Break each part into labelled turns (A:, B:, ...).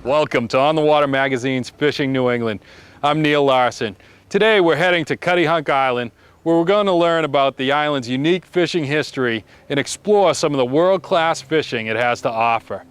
A: Welcome to On the Water Magazine's Fishing New England. I'm Neal Larsson. Today we're heading to Cuttyhunk Island, where we're going to learn about the island's unique fishing history and explore some of the world-class fishing it has to offer.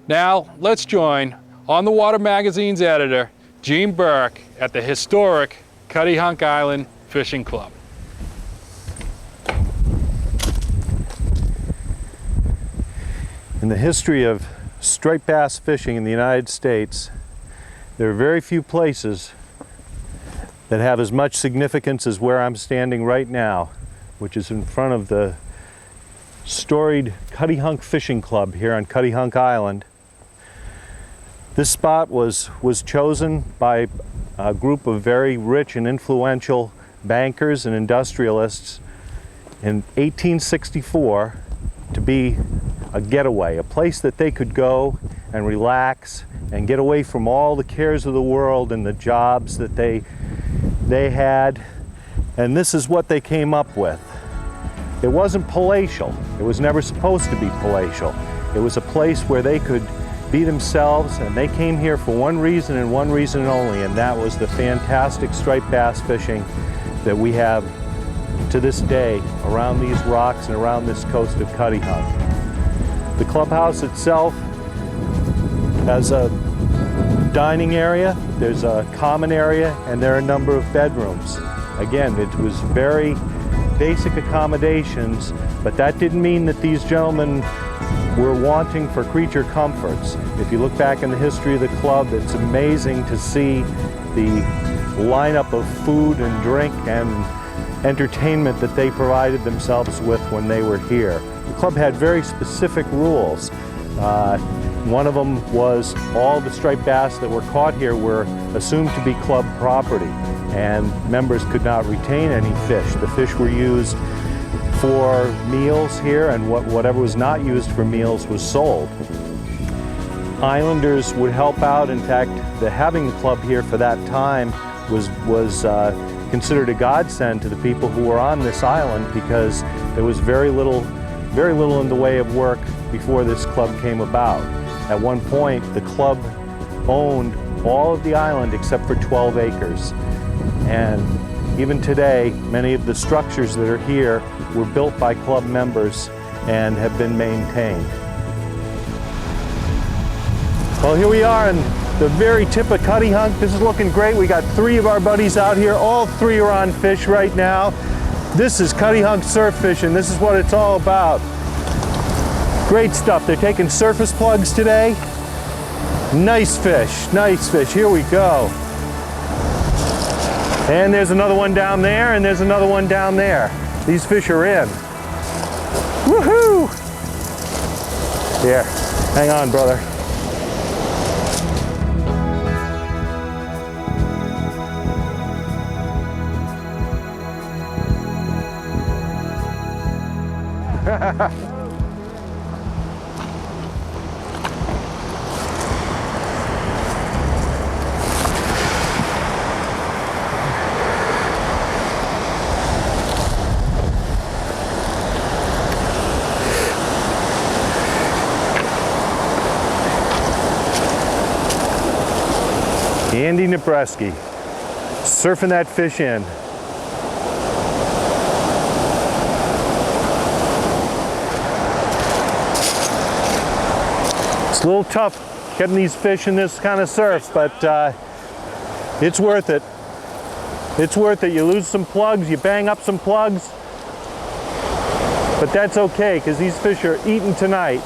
A: Now, let's join On the Water Magazine's editor, Gene Bourque, at the historic Cuttyhunk Island Fishing Club.
B: In the history of striped bass fishing in the United States, there are very few places that have as much significance as where I'm standing right now, which is in front of the storied Cuttyhunk Fishing Club here on Cuttyhunk Island. This spot was chosen by a group of very rich and influential bankers and industrialists in 1864 to be a getaway, a place that they could go and relax and get away from all the cares of the world and the jobs that they had. And this is what they came up with. It wasn't palatial. It was never supposed to be palatial. It was a place where they could be themselves, and they came here for one reason and one reason only, and that was the fantastic striped bass fishing that we have to this day around these rocks and around this coast of Cuttyhunk. The clubhouse itself has a dining area, there's a common area, and there are a number of bedrooms. Again, it was very basic accommodations, but that didn't mean that these gentlemen were wanting for creature comforts. If you look back in the history of the club, it's amazing to see the lineup of food and drink and entertainment that they provided themselves with when they were here. The club had very specific rules. One of them was all the striped bass that were caught here were assumed to be club property, and members could not retain any fish. The fish were used for meals here, and whatever was not used for meals was sold. Islanders would help out. In fact, having the club here for that time was considered a godsend to the people who were on this island, because there was very little in the way of work before this club came about. At one point, the club owned all of the island except for 12 acres. And even today, many of the structures that are here were built by club members and have been maintained. Well, here we are in the very tip of Cuttyhunk. This is looking great. We got 3 of our buddies out here. All 3 are on fish right now. This is Cuttyhunk surf fishing. This is what it's all about. Great stuff. They're taking surface plugs today. Nice fish, nice fish. Here we go. And there's another one down there, and there's another one down there. These fish are in. Woohoo! Here, hang on, brother. Andy Nabreski, surfing that fish in. It's a little tough getting these fish in this kind of surf, but it's worth it. It's worth it. You lose some plugs, you bang up some plugs, but that's okay, because these fish are eating tonight.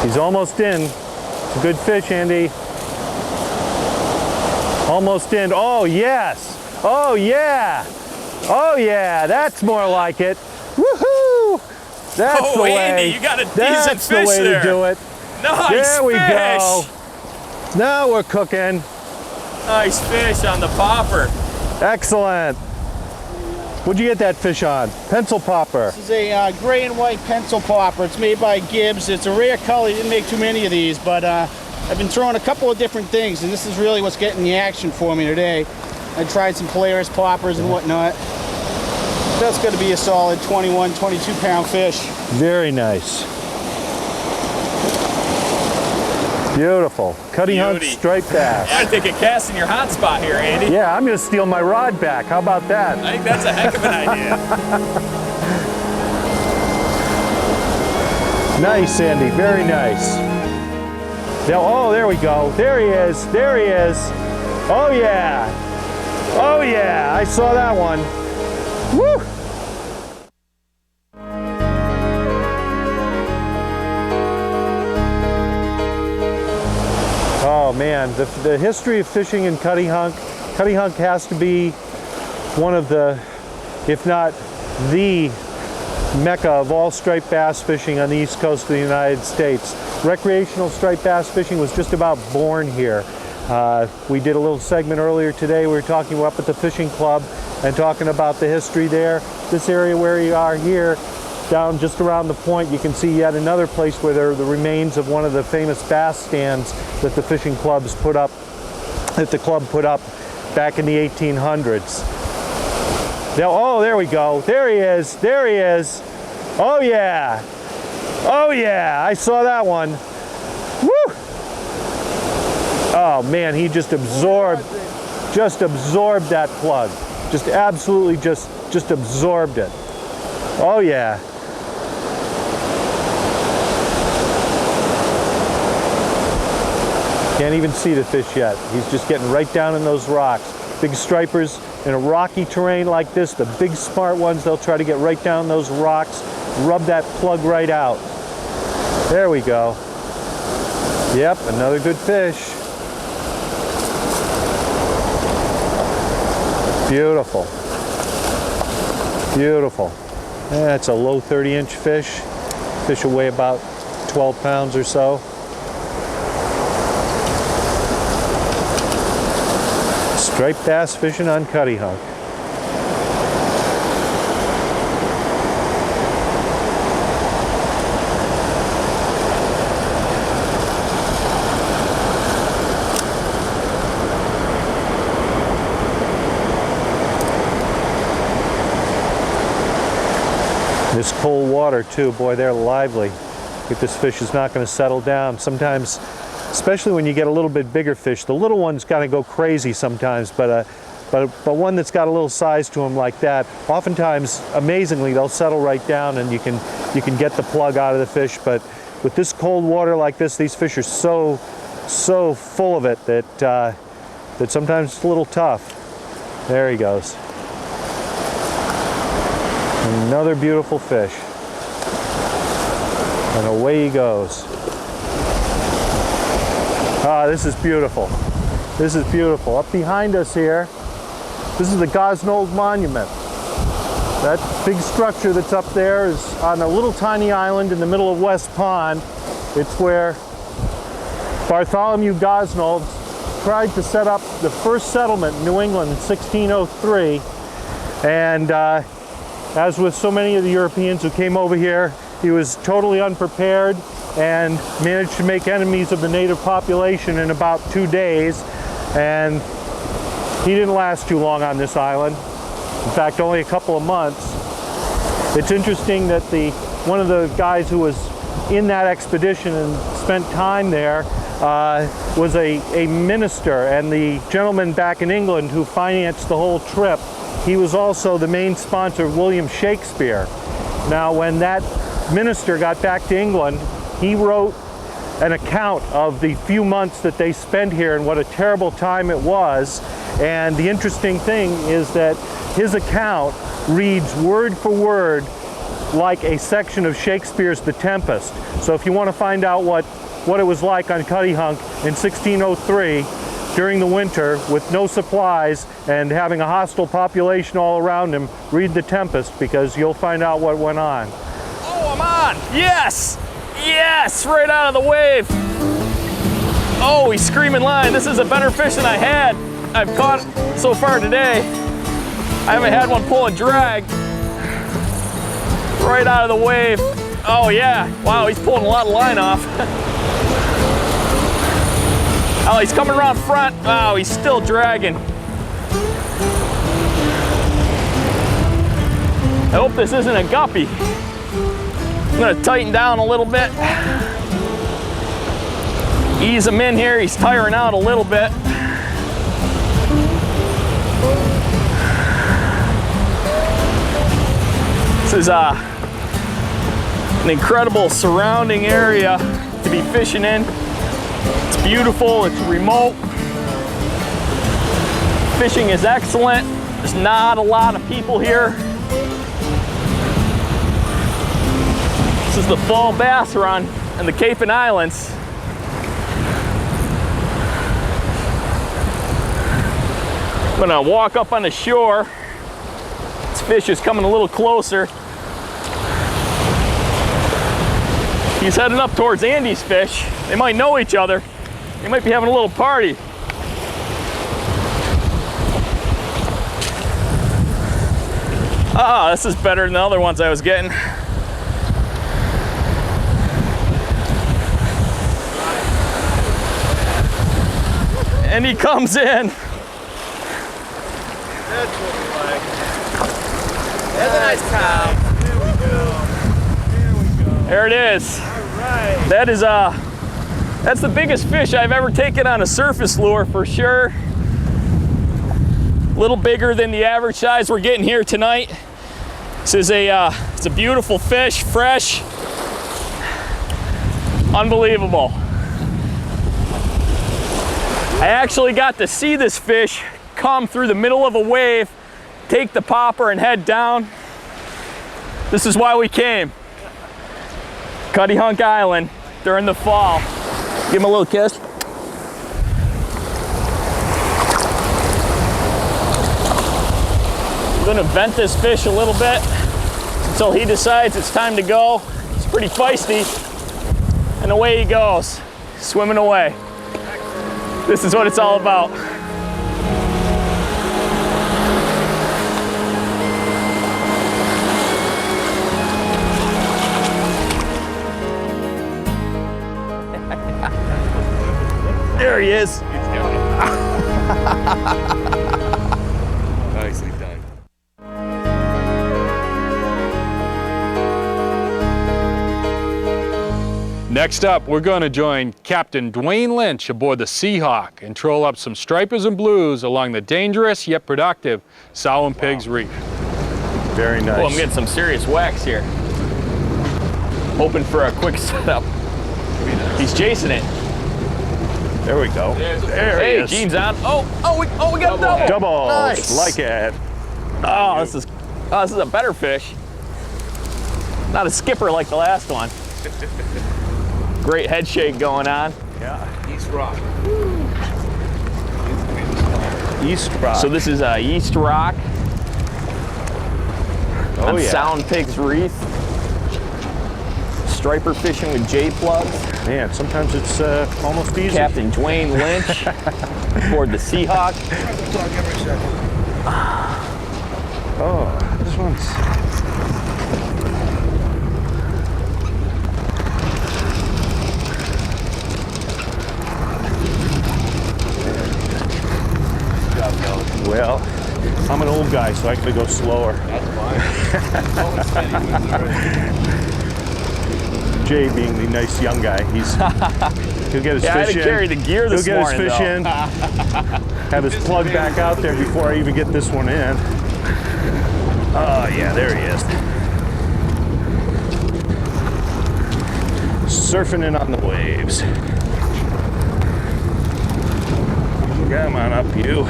B: He's almost in. It's a good fish, Andy. Almost in. Oh, yes. Oh, yeah. Oh, yeah. That's more like it. Woohoo! That's the way.
A: Andy, you got a decent
B: That's
A: fish
B: the way
A: there.
B: to do it.
A: Nice
B: There we
A: fish.
B: go. Now we're cooking.
A: Nice fish on the popper.
B: Excellent. What'd you get that fish on? Pencil popper.
C: This is a gray and white pencil popper. It's made by Gibbs. It's a rare color. You didn't make too many of these, but I've been throwing a couple of different things, and this is really what's getting the action for me today. I tried some Polaris poppers and whatnot. That's going to be a solid 21, 22 pound fish.
B: Very nice. Beautiful. Cuttyhunk striped bass.
D: I think a cast in your hot spot here, Andy.
B: Yeah, I'm going to steal my rod back. How about that?
D: I think that's a heck of an idea.
B: Nice, Andy. Very nice. Now, oh, there we go. There he is. There he is. Oh, yeah. Oh, yeah. I saw that one. Woo! Oh man, the history of fishing in Cuttyhunk has to be one of the, if not the mecca of all striped bass fishing on the east coast of the United States. Recreational striped bass fishing was just about born here. We did a little segment earlier today. We were talking up at the fishing club and talking about the history there. This area where you are here, down just around the point, you can see yet another place where there are the remains of one of the famous bass stands that the fishing clubs put up, that the club put up back in the 1800s. Now, oh, there we go. There he is. There he is. Oh yeah. Oh yeah. I saw that one. Woo! Oh man, he just absorbed that plug. Just absolutely just absorbed it. Oh yeah. Can't even see the fish yet. He's just getting right down in those rocks. Big stripers in a rocky terrain like this, the big smart ones, they'll try to get right down those rocks, rub that plug right out. There we go. Yep, another good fish. Beautiful. Beautiful. That's a low 30-inch fish. Fish will weigh about 12 pounds or so. Striped bass fishing on Cuttyhunk. This cold water too, boy, they're lively. If this fish is not going to settle down, sometimes, especially when you get a little bit bigger fish, the little ones kind of go crazy sometimes, but one that's got a little size to them like that, oftentimes, amazingly, they'll settle right down and you can get the plug out of the fish. But with this cold water like this, these fish are so full of it that sometimes it's a little tough. There he goes. Another beautiful fish. And away he goes. Ah, this is beautiful. This is beautiful. Up behind us here, this is the Gosnold Monument. That big structure that's up there is on a little tiny island in the middle of West Pond. It's where Bartholomew Gosnold tried to set up the first settlement in New England in 1603. And as with so many of the Europeans who came over here, he was totally unprepared and managed to make enemies of the native population in about 2 days. And he didn't last too long on this island. In fact, only a couple of months. It's interesting that one of the guys who was in that expedition and spent time there was a minister, and the gentleman back in England who financed the whole trip, he was also the main sponsor of William Shakespeare. Now, when that minister got back to England, he wrote an account of the few months that they spent here and what a terrible time it was. And the interesting thing is that his account reads word for word like a section of Shakespeare's The Tempest. So if you want to find out what it was like on Cuttyhunk in 1603 during the winter with no supplies and having a hostile population all around him, read The Tempest, because you'll find out what went on.
D: Oh, I'm on! Yes! Yes! Right out of the wave! Oh, he's screaming line. This is a better fish than I've caught so far today. I haven't had one pull a drag. Right out of the wave. Oh yeah, wow, he's pulling a lot of line off. Oh, he's coming around front. Wow, he's still dragging. I hope this isn't a guppy. I'm gonna tighten down a little bit. Ease him in here, he's tiring out a little bit. This is an incredible surrounding area to be fishing in. It's beautiful, it's remote. Fishing is excellent. There's not a lot of people here. This is the fall bass run in the Cape and Islands. I'm gonna walk up on the shore. This fish is coming a little closer. He's heading up towards Andy's fish. They might know each other. They might be having a little party. Ah, this is better than the other ones I was getting. And he comes in.
E: That's what we like. That's a nice cow. There we go. There we go.
D: There it is.
E: All right.
D: That is that's the biggest fish I've ever taken on a surface lure for sure. A little bigger than the average size we're getting here tonight. This is it's a beautiful fish, fresh, unbelievable. I actually got to see this fish come through the middle of a wave, take the popper and head down. This is why we came. Cuttyhunk Island during the fall. Give him a little kiss. I'm gonna vent this fish a little bit until he decides it's time to go. He's pretty feisty, and away he goes, swimming away. This is what it's all about. There he is.
E: Nicely done.
A: Next up, we're going to join Captain Duane Lynch aboard the Seahawk and troll up some stripers and blues along the dangerous yet productive Sow and Pigs Reef.
B: Very nice.
D: Oh, I'm getting some serious wax here. Hoping for a quick setup. He's chasing it.
B: There we go. There he
D: Hey,
B: is.
D: Gene's on. Oh, we got a double.
B: Doubles,
D: Nice.
B: like it.
D: Oh, this is a better fish. Not a skipper like the last one. Great head shake going on.
B: Yeah.
E: East Rock.
B: East Rock.
D: So this is East Rock on Sow and Pigs Reef. Striper fishing with J-plugs.
B: Man, sometimes it's almost easy.
D: Captain Duane Lynch aboard the Seahawk.
B: Oh, this one's... Well, I'm an old guy, so I can go slower.
E: That's fine.
B: Jay being the nice young guy, he'll get his
D: Yeah, I had
B: fish
D: to
B: in.
D: carry the gear this
B: He'll get
D: morning,
B: his fish
D: though.
B: in, have his plug back out there before I even get this one in. Oh yeah, there he is. Surfing in on the waves. Come on up, you.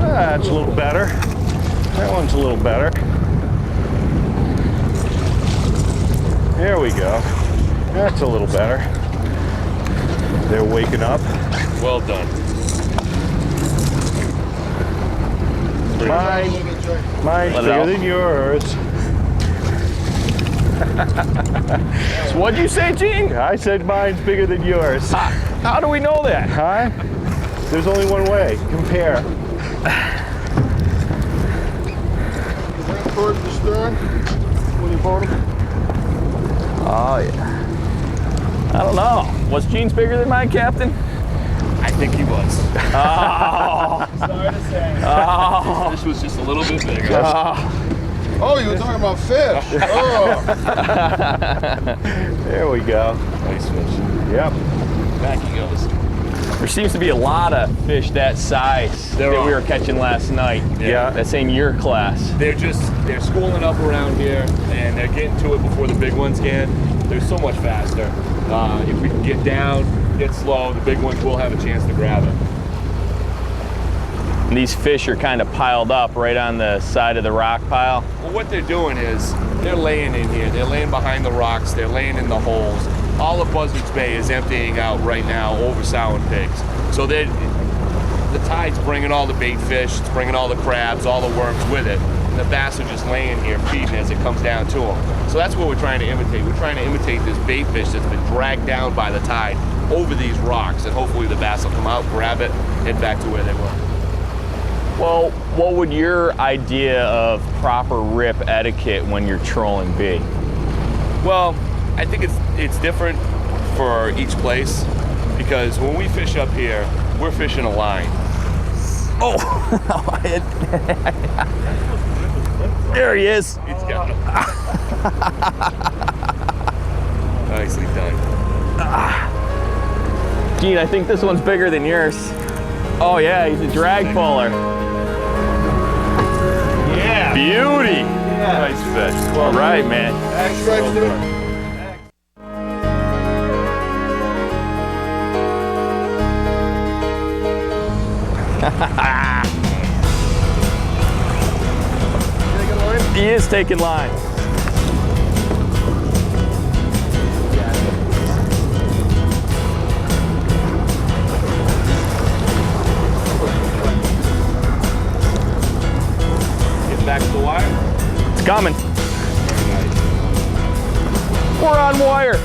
B: That's a little better. That one's a little better. There we go. That's a little better. They're waking up.
E: Well done.
B: Mine's
D: Let it
B: bigger
D: out.
B: than yours.
D: So what'd you say, Gene?
B: I said mine's bigger than yours.
D: How do we know that?
B: Huh? There's only one way. Compare.
E: Is that towards the stern when you bought them?
D: Oh, yeah. I don't know. Was Gene's bigger than mine, Captain?
E: I think he was.
D: Oh.
C: Sorry to say.
D: Oh.
E: fish was just a little bit bigger.
F: Oh, you were talking about fish. Oh.
B: There we go.
E: Nice fish.
B: Yep.
E: Back he goes.
D: There seems to be a lot of fish that size that we were catching last night.
B: Yeah.
D: That same year class.
E: They're schooling up around here, and they're getting to it before the big ones can. They're so much faster. If we can get down, get slow, the big ones will have a chance to grab it.
D: And these fish are kind of piled up right on the side of the rock pile.
E: Well, what they're doing is they're laying in here. They're laying behind the rocks. They're laying in the holes. All of Buzzards Bay is emptying out right now over sow and pigs. So the tide's bringing all the bait fish, it's bringing all the crabs, all the worms with it. And the bass are just laying here feeding as it comes down to them. So that's what we're trying to imitate. We're trying to imitate this bait fish that's been dragged down by the tide over these rocks. And hopefully the bass will come out, grab it, head back to where they were.
D: Well, what would your idea of proper rip etiquette when you're trolling be?
E: Well, I think it's different for each place, because when we fish up here, we're fishing a line.
D: Oh, there he is.
E: He's got it. Nicely done.
D: Gene, I think this one's bigger than yours. Oh yeah, he's a drag puller.
E: Yeah.
D: Beauty.
E: Nice fish.
D: All right, man.
F: Back stripes, dude.
D: He is taking line.
E: Get back to the wire.
D: It's coming. We're on wire.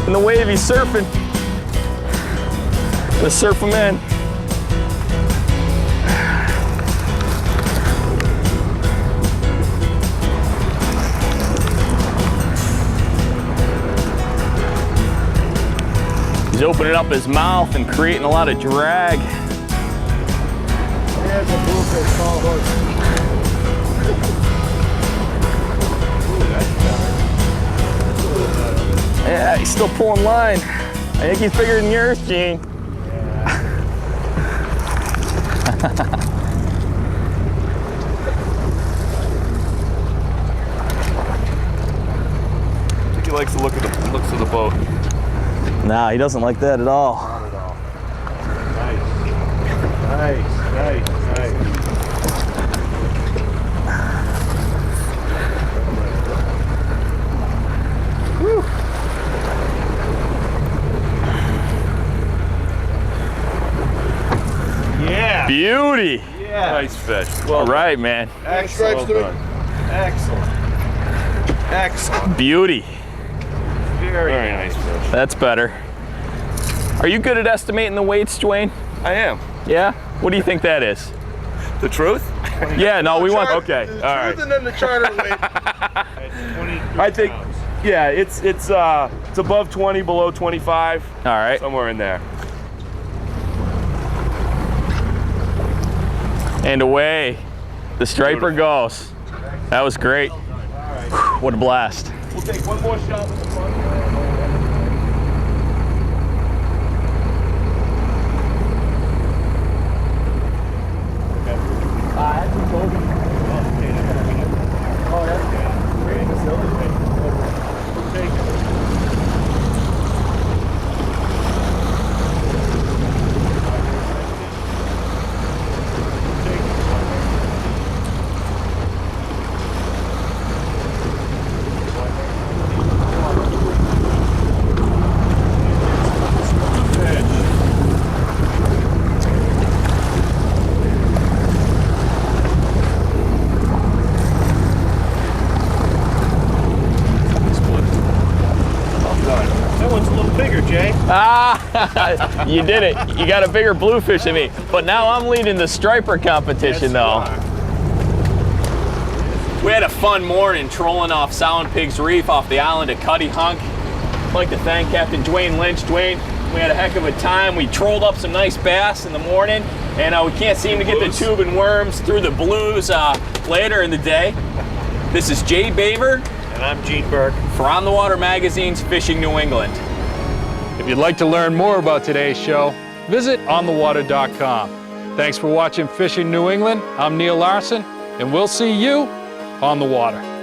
D: And the wave he's surfing. Let's surf him in. He's opening up his mouth and creating a lot of drag.
F: There's a bluefish, tall hook.
D: Yeah, he's still pulling line. I think he's bigger than yours, Gene.
E: I think he likes to look at the looks of the boat.
D: Nah, he doesn't like that at all.
F: Not at all. Nice, nice, nice, nice.
D: Woo.
F: Yeah.
D: Beauty.
F: Yeah.
E: Nice fish.
D: All right, man.
F: Back stripes, dude. Excellent. Excellent.
D: Beauty.
F: Very
E: Very nice fish.
D: That's better. Are you good at estimating the weights, Duane?
E: I am.
D: Yeah? What do you think that is?
E: The truth?
D: Yeah, no, we want.
E: Okay, all right.
F: And then the charter weight.
E: I think, yeah, it's above 20, below 25,
D: All right.
E: somewhere in there.
D: And away the striper goes. That was great. What a blast.
E: We'll take one more shot with the front.
D: Ah, you did it. You got a bigger bluefish than me. But now I'm leading the striper competition, though. We had a fun morning trolling off Sow and Pigs Reef off the island of Cuttyhunk. I'd like to thank Captain Duane Lynch. Duane, We had a heck of a time. We trolled up some nice bass in the morning, and we can't seem to get the tube and worms through the blues later in the day. This is Jay Baver.
B: And I'm Gene Bourque.
D: For On The Water Magazine's Fishing New England.
A: If you'd like to learn more about today's show, visit onthewater.com. Thanks for watching Fishing New England. I'm Neal Larsson, and we'll see you on the water.